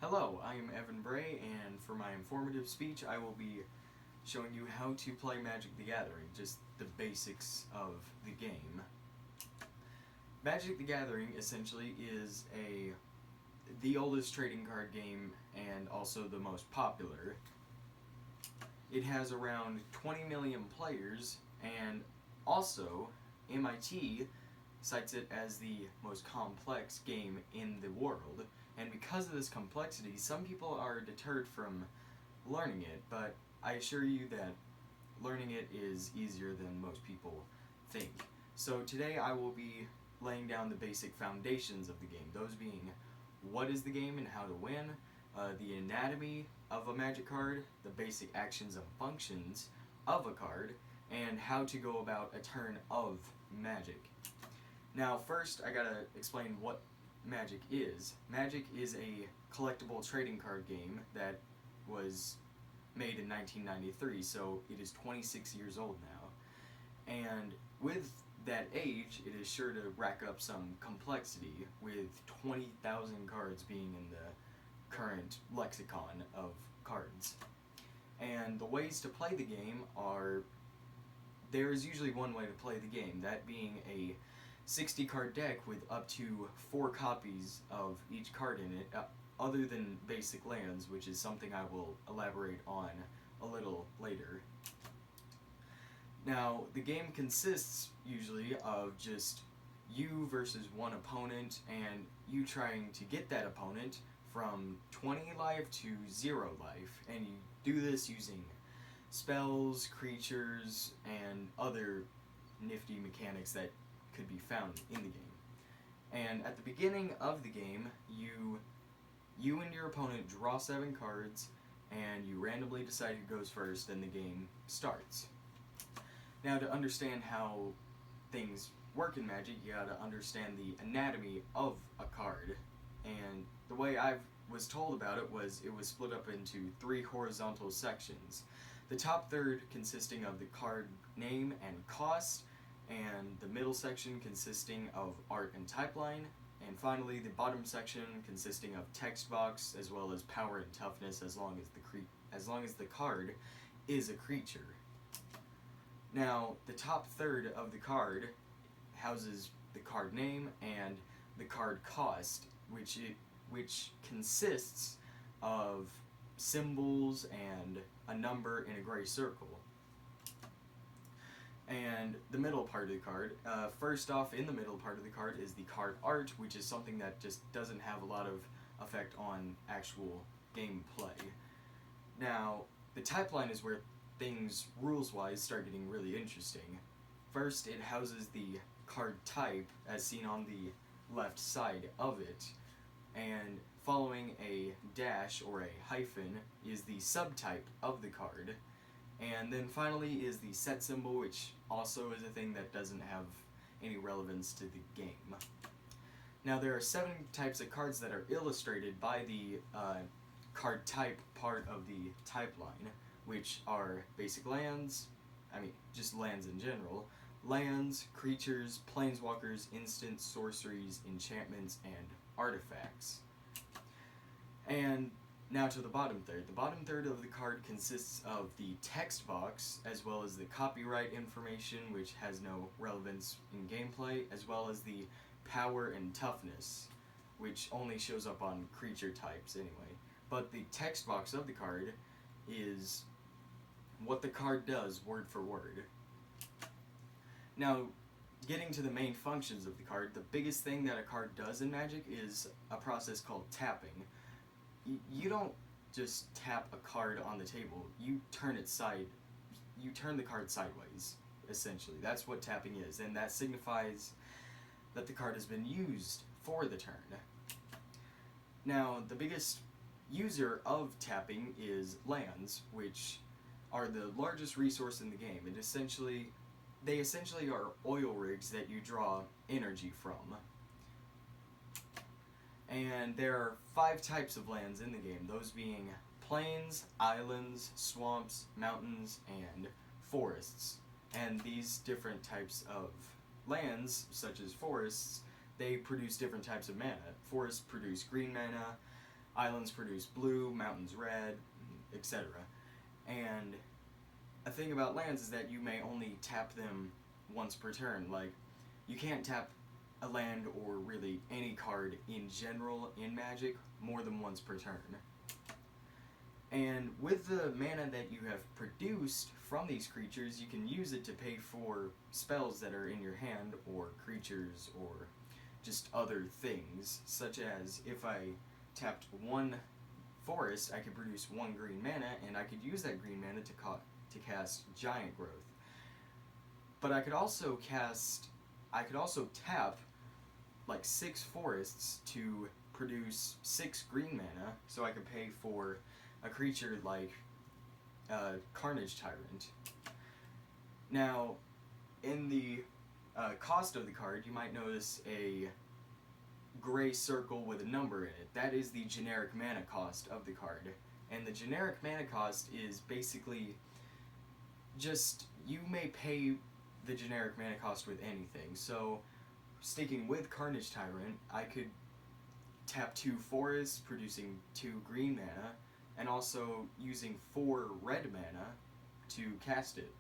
Hello, I am Evan Bray, and for my informative speech, I will be showing you how to play Magic the Gathering, just the basics of the game. Magic the Gathering essentially is the oldest trading card game and also the most popular. It has around 20 million players, and also MIT cites it as the most complex game in the world. And because of this complexity, some people are deterred from learning it, but I assure you that learning it is easier than most people think. So today I will be laying down the basic foundations of the game, those being what is the game and how to win, the anatomy of a Magic card, the basic actions and functions of a card, and how to go about a turn of Magic. Now first I gotta explain what Magic is. Magic is a collectible trading card game that was made in 1993, so it is 26 years old now. And with that age, it is sure to rack up some complexity, with 20,000 cards being in the current lexicon of cards. And the ways to play the game are, there is usually one way to play the game, that being a 60 card deck with up to 4 copies of each card in it, other than basic lands, which is something I will elaborate on a little later. Now, the game consists usually of just you versus one opponent, and you trying to get that opponent from 20 life to 0 life, and you do this using spells, creatures, and other nifty mechanics that could be found in the game. And at the beginning of the game, you and your opponent draw 7 cards, and you randomly decide who goes first, and the game starts. Now, to understand how things work in Magic, you gotta understand the anatomy of a card. And the way I was told about it was split up into 3 horizontal sections. The top third consisting of the card name and cost, and the middle section consisting of art and typeline, and finally the bottom section consisting of text box as well as power and toughness, as long as the card is a creature. Now, the top third of the card houses the card name and the card cost, which consists of symbols and a number in a gray circle. And the middle part of the card, first off, in the middle part of the card is the card art, which is something that just doesn't have a lot of effect on actual gameplay. Now, the typeline is where things, rules-wise, start getting really interesting. First, it houses the card type, as seen on the left side of it, and following a dash or a hyphen is the subtype of the card. And then finally is the set symbol, which also is a thing that doesn't have any relevance to the game. Now, there are 7 types of cards that are illustrated by the card type part of the type line, which are basic lands, just lands in general, lands, creatures, planeswalkers, instants, sorceries, enchantments, and artifacts. And now to the bottom third. The bottom third of the card consists of the text box, as well as the copyright information, which has no relevance in gameplay, as well as the power and toughness, which only shows up on creature types anyway. But the text box of the card is what the card does word for word. Now, getting to the main functions of the card, the biggest thing that a card does in Magic is a process called tapping. You don't just tap a card on the table, you turn the card sideways, essentially. That's what tapping is, and that signifies that the card has been used for the turn. Now, the biggest user of tapping is lands, which are the largest resource in the game, and they essentially are oil rigs that you draw energy from. And there are 5 types of lands in the game, those being plains, islands, swamps, mountains, and forests. And these different types of lands, such as forests, they produce different types of mana. Forests produce green mana, islands produce blue, mountains red, etc. And a thing about lands is that you may only tap them once per turn. Like, you can't tap a land or really any card in general in Magic more than once per turn. And with the mana that you have produced from these creatures, you can use it to pay for spells that are in your hand, or creatures, or just other things, such as if I tapped one forest, I could produce one green mana, and I could use that green mana to cast Giant Growth. But I could also tap like 6 forests to produce 6 green mana, so I could pay for a creature like Carnage Tyrant. Now, in the cost of the card, you might notice a gray circle with a number in it. That is the generic mana cost of the card. And the generic mana cost is basically just, you may pay the generic mana cost with anything. So, sticking with Carnage Tyrant, I could tap 2 forests, producing 2 green mana, and also using 4 red mana to cast it,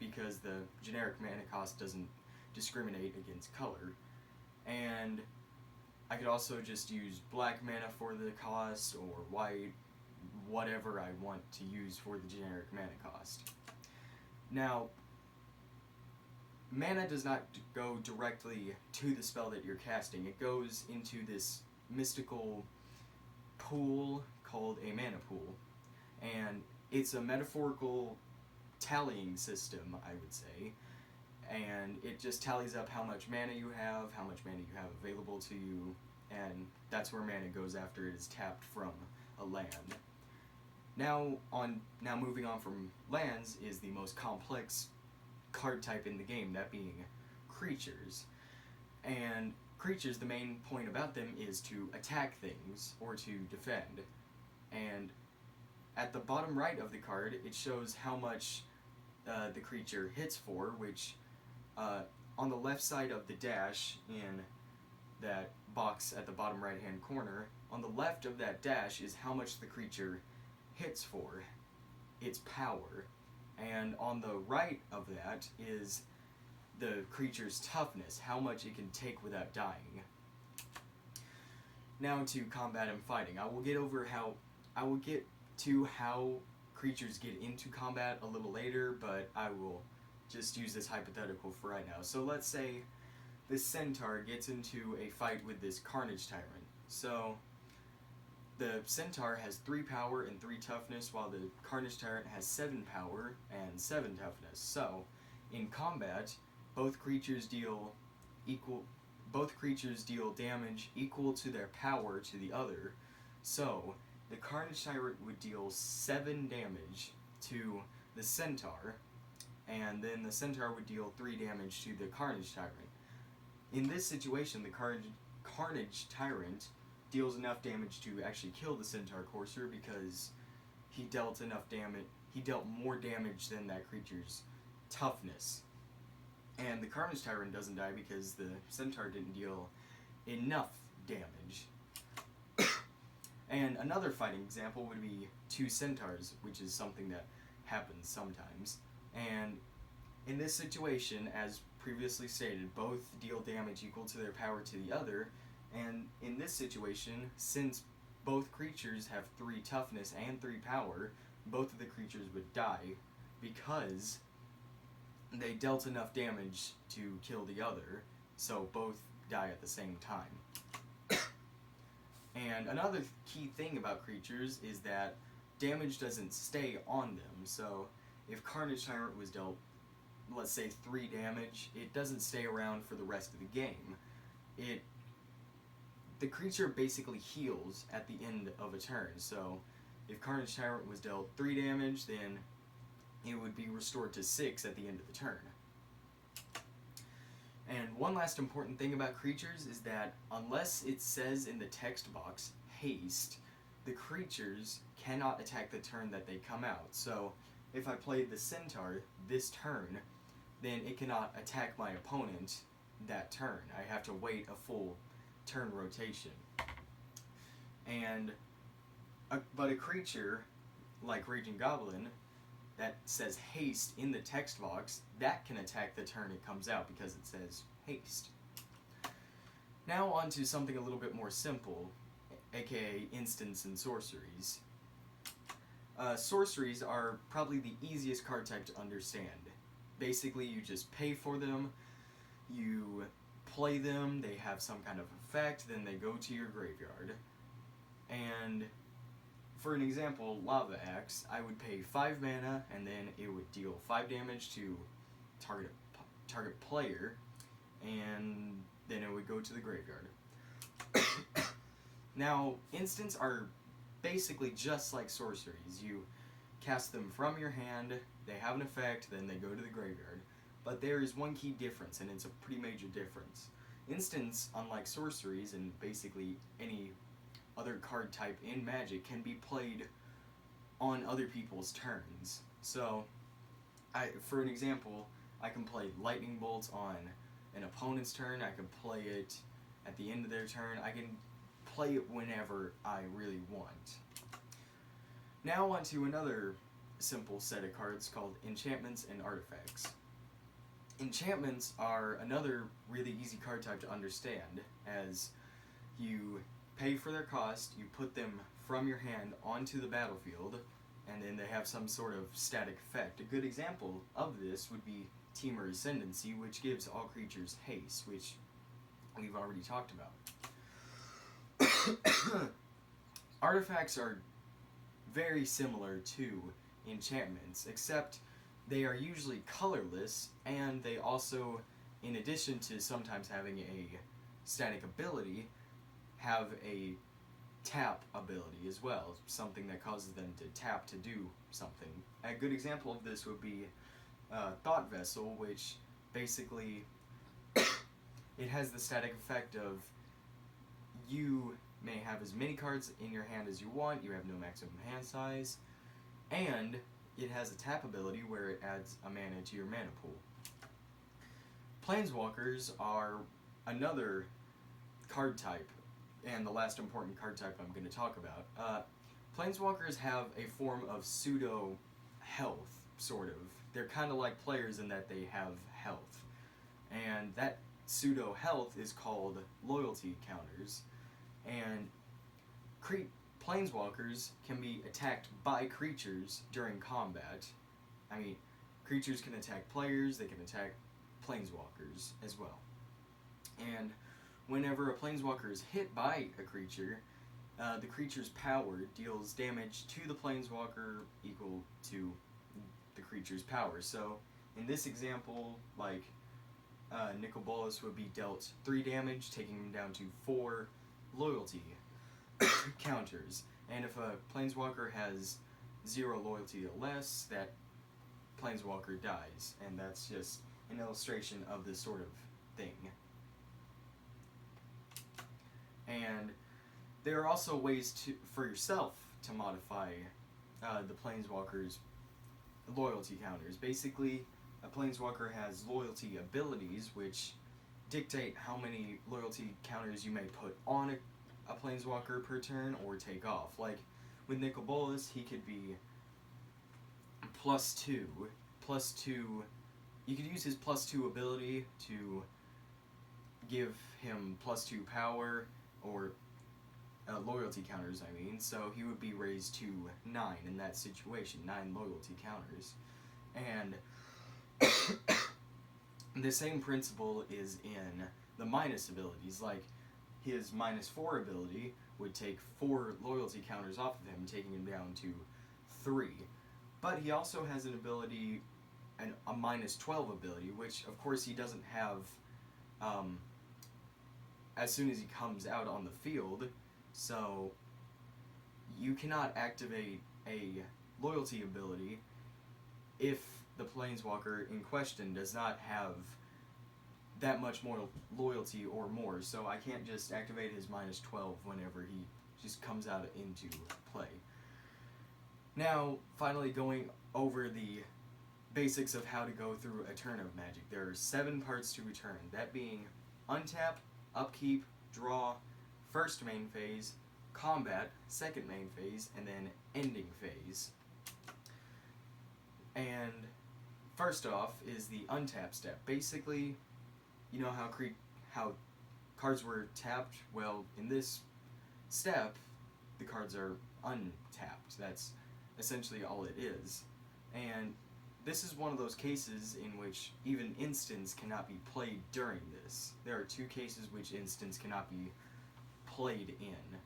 because the generic mana cost doesn't discriminate against color. And I could also just use black mana for the cost, or white, whatever I want to use for the generic mana cost. Now, mana does not go directly to the spell that you're casting. It goes into this mystical pool called a mana pool, and it's a metaphorical tallying system, I would say, and it just tallies up how much mana you have, how much mana you have available to you, and that's where mana goes after it is tapped from a land. Now moving on from lands is the most complex card type in the game, that being creatures. And creatures, the main point about them is to attack things or to defend. And at the bottom right of the card, it shows how much the creature hits for, which on the left side of the dash in that box at the bottom right hand corner, on the left of that dash is how much the creature hits for, its power. And on the right of that is the creature's toughness, how much it can take without dying. Now to combat and fighting. I will get to how creatures get into combat a little later, but I will just use this hypothetical for right now. So let's say this Centaur gets into a fight with this Carnage Tyrant. So the Centaur has 3 power and 3 toughness, while the Carnage Tyrant has 7 power and 7 toughness. So, in combat, both creatures deal damage equal to their power to the other. So, the Carnage Tyrant would deal 7 damage to the Centaur, and then the Centaur would deal 3 damage to the Carnage Tyrant. In this situation, the Carnage Tyrant deals enough damage to actually kill the Centaur Courser, because he dealt more damage than that creature's toughness. And the Carnage Tyrant doesn't die because the Centaur didn't deal enough damage. And another fighting example would be 2 Centaurs, which is something that happens sometimes. And in this situation, as previously stated, both deal damage equal to their power to the other. And in this situation, since both creatures have 3 toughness and 3 power, both of the creatures would die because they dealt enough damage to kill the other, so both die at the same time. And another key thing about creatures is that damage doesn't stay on them. So if Carnage Tyrant was dealt, let's say, 3 damage, it doesn't stay around for the rest of the game. The creature basically heals at the end of a turn. So if Carnage Tyrant was dealt 3 damage, then it would be restored to 6 at the end of the turn. And one last important thing about creatures is that unless it says in the text box, haste, the creatures cannot attack the turn that they come out. So if I played the Centaur this turn, then it cannot attack my opponent that turn. I have to wait a full turn rotation. And But a creature like Raging Goblin that says haste in the text box, that can attack the turn it comes out because it says haste. Now on to something a little bit more simple, aka instants and sorceries. Sorceries are probably the easiest card type to understand. Basically, you just pay for them, you play them, they have some kind of effect, then they go to your graveyard. And for an example, Lava Axe, I would pay 5 mana, and then it would deal 5 damage to target player, and then it would go to the graveyard. Now, instants are basically just like sorceries. You cast them from your hand, they have an effect, then they go to the graveyard. But there is one key difference, and it's a pretty major difference. Instants, unlike sorceries and basically any other card type in Magic, can be played on other people's turns. So, for an example, I can play Lightning Bolts on an opponent's turn, I can play it at the end of their turn, I can play it whenever I really want. Now on to another simple set of cards called Enchantments and Artifacts. Enchantments are another really easy card type to understand, as you pay for their cost, you put them from your hand onto the battlefield, and then they have some sort of static effect. A good example of this would be Temur Ascendancy, which gives all creatures haste, which we've already talked about. Artifacts are very similar to enchantments, except they are usually colorless, and they also, in addition to sometimes having a static ability, have a tap ability as well, something that causes them to tap to do something. A good example of this would be Thought Vessel, which basically it has the static effect of you may have as many cards in your hand as you want, you have no maximum hand size, and it has a tap ability where it adds a mana to your mana pool. Planeswalkers are another card type, and the last important card type I'm going to talk about. Planeswalkers have a form of pseudo-health, sort of. They're kind of like players in that they have health. And that pseudo-health is called loyalty counters. And Planeswalkers can be attacked by creatures during combat. I mean, creatures can attack players, they can attack Planeswalkers as well. And whenever a Planeswalker is hit by a creature, the creature's power deals damage to the Planeswalker equal to the creature's power. So, in this example, like, Nicol Bolas would be dealt 3 damage, taking him down to 4 loyalty counters. And if a Planeswalker has 0 loyalty or less, that Planeswalker dies. And that's just an illustration of this sort of thing. And there are also ways for yourself to modify the Planeswalker's loyalty counters. Basically, a Planeswalker has loyalty abilities, which dictate how many loyalty counters you may put on a Planeswalker per turn or take off. Like, with Nicol Bolas, he could be +2. You could use his +2 ability to give him +2 power, or loyalty counters, I mean, so he would be raised to 9 in that situation, 9 loyalty counters. And the same principle is in the minus abilities, like his -4 ability would take 4 loyalty counters off of him, taking him down to 3. But he also has an ability, a -12 ability, which of course he doesn't have as soon as he comes out on the field, so you cannot activate a loyalty ability if the Planeswalker in question does not have that much more loyalty or more, so I can't just activate his -12 whenever he just comes out into play. Now, finally going over the basics of how to go through a turn of Magic. There are 7 parts to a turn, that being untap, upkeep, draw, first main phase, combat, second main phase, and then ending phase. And first off is the untap step. Basically, you know how cards were tapped? Well, in this step, the cards are untapped. That's essentially all it is. And this is one of those cases in which even instants cannot be played during this. There are two cases which instants cannot be played in.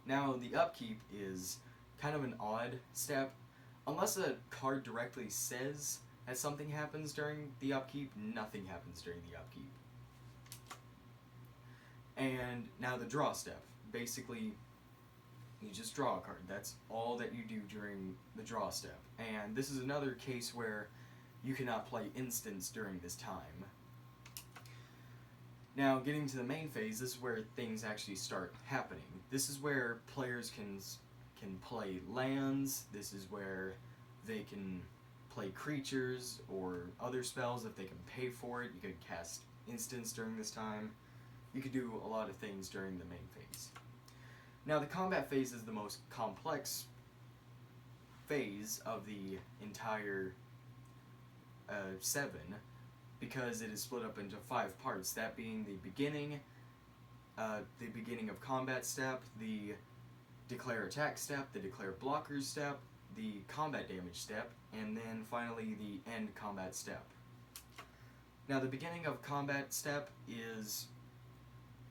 Now, the upkeep is kind of an odd step. Unless a card directly says that something happens during the upkeep, nothing happens during the upkeep. And now the draw step. Basically, you just draw a card. That's all that you do during the draw step. And this is another case where you cannot play instants during this time. Now, getting to the main phase, this is where things actually start happening. This is where players can play lands. This is where they can play creatures or other spells if they can pay for it. You could cast instants during this time. You could do a lot of things during the main phase. Now, the combat phase is the most complex phase of the entire 7, because it is split up into 5 parts, that being the beginning of combat step, the declare attack step, the declare blockers step, the combat damage step, and then finally the end combat step. Now, the beginning of combat step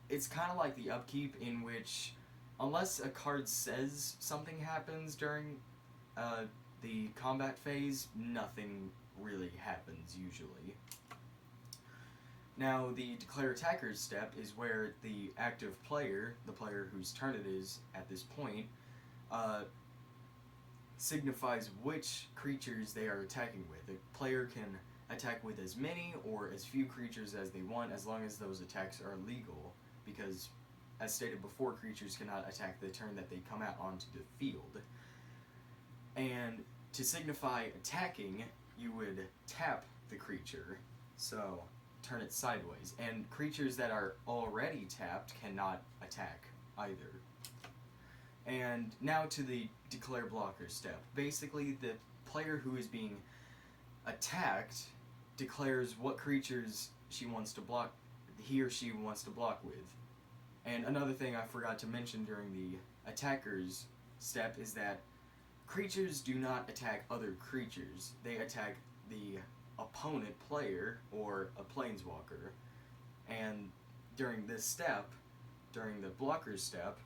it's kind of like the upkeep, in which unless a card says something happens during the combat phase, nothing really happens usually. Now, the declare attackers step is where the active player, the player whose turn it is at this point, signifies which creatures they are attacking with. A player can attack with as many or as few creatures as they want, as long as those attacks are legal, because, as stated before, creatures cannot attack the turn that they come out onto the field. And to signify attacking, you would tap the creature, so turn it sideways. And creatures that are already tapped cannot attack either. And now to the declare blocker step. Basically, the player who is being attacked declares what creatures he or she wants to block with. And another thing I forgot to mention during the attackers step is that creatures do not attack other creatures. They attack the opponent player or a planeswalker. And during this step, during the blockers step,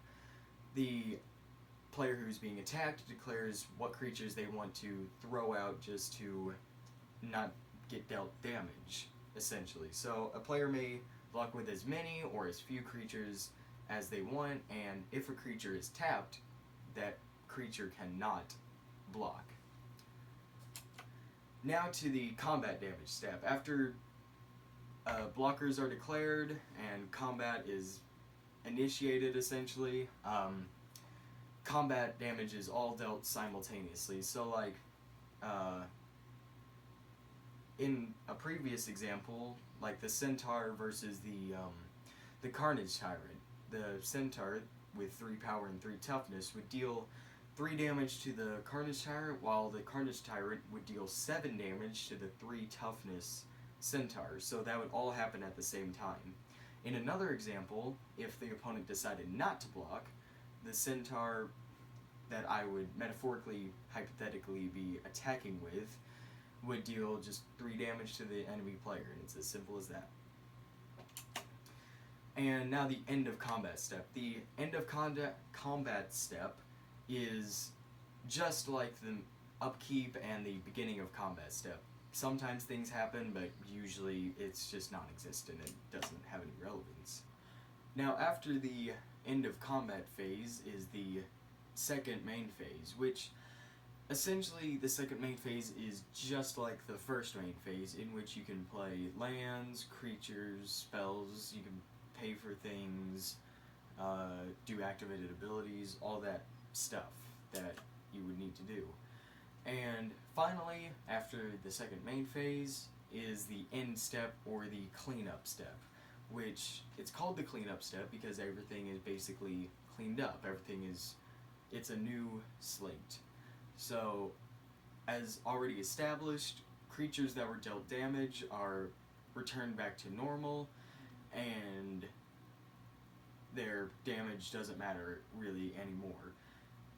the player who's being attacked declares what creatures they want to throw out just to not get dealt damage, essentially. So a player may block with as many or as few creatures as they want, and if a creature is tapped, that creature cannot block. Now to the combat damage step. After blockers are declared and combat is initiated, essentially, combat damage is all dealt simultaneously. So, like, in a previous example, like the Centaur versus the Carnage Tyrant, the Centaur with 3 power and 3 toughness would deal 3 damage to the Carnage Tyrant, while the Carnage Tyrant would deal 7 damage to the 3 toughness Centaur. So that would all happen at the same time. In another example, if the opponent decided not to block, the Centaur that I would metaphorically, hypothetically be attacking with would deal just 3 damage to the enemy player, and it's as simple as that. And now the end of combat step. The end of combat step is just like the upkeep and the beginning of combat step. Sometimes things happen, but usually it's just non-existent. It doesn't have any relevance. Now, after the end of combat phase is the second main phase, which essentially the second main phase is just like the first main phase, in which you can play lands, creatures, spells, you can pay for things, do activated abilities, all that stuff that you would need to do. And finally, after the second main phase, is the end step, or the cleanup step, which it's called the cleanup step because everything is basically cleaned up. It's a new slate. So, as already established, creatures that were dealt damage are returned back to normal, and their damage doesn't matter really anymore.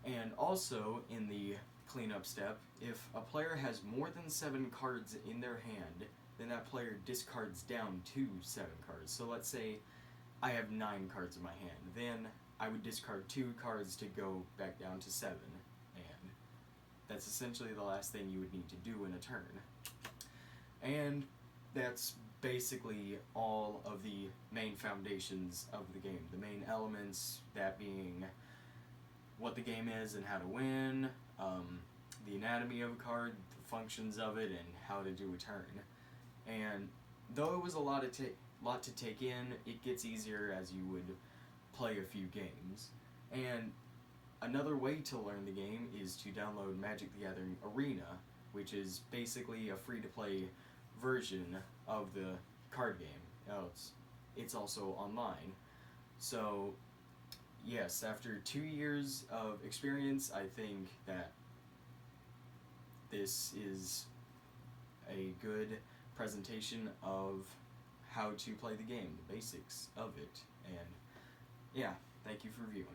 And also, in the cleanup step, if a player has more than 7 cards in their hand, then that player discards down to 7 cards. So let's say I have 9 cards in my hand, then I would discard 2 cards to go back down to 7, and that's essentially the last thing you would need to do in a turn. And that's basically all of the main foundations of the game. The main elements, that being what the game is and how to win, the anatomy of a card, the functions of it, and how to do a turn. And though it was a lot to take in, it gets easier as you would play a few games. And another way to learn the game is to download Magic the Gathering Arena, which is basically a free-to-play version of the card game. It's also online. So, yes, after 2 years of experience, I think that this is a good presentation of how to play the game, the basics of it. And yeah, thank you for viewing.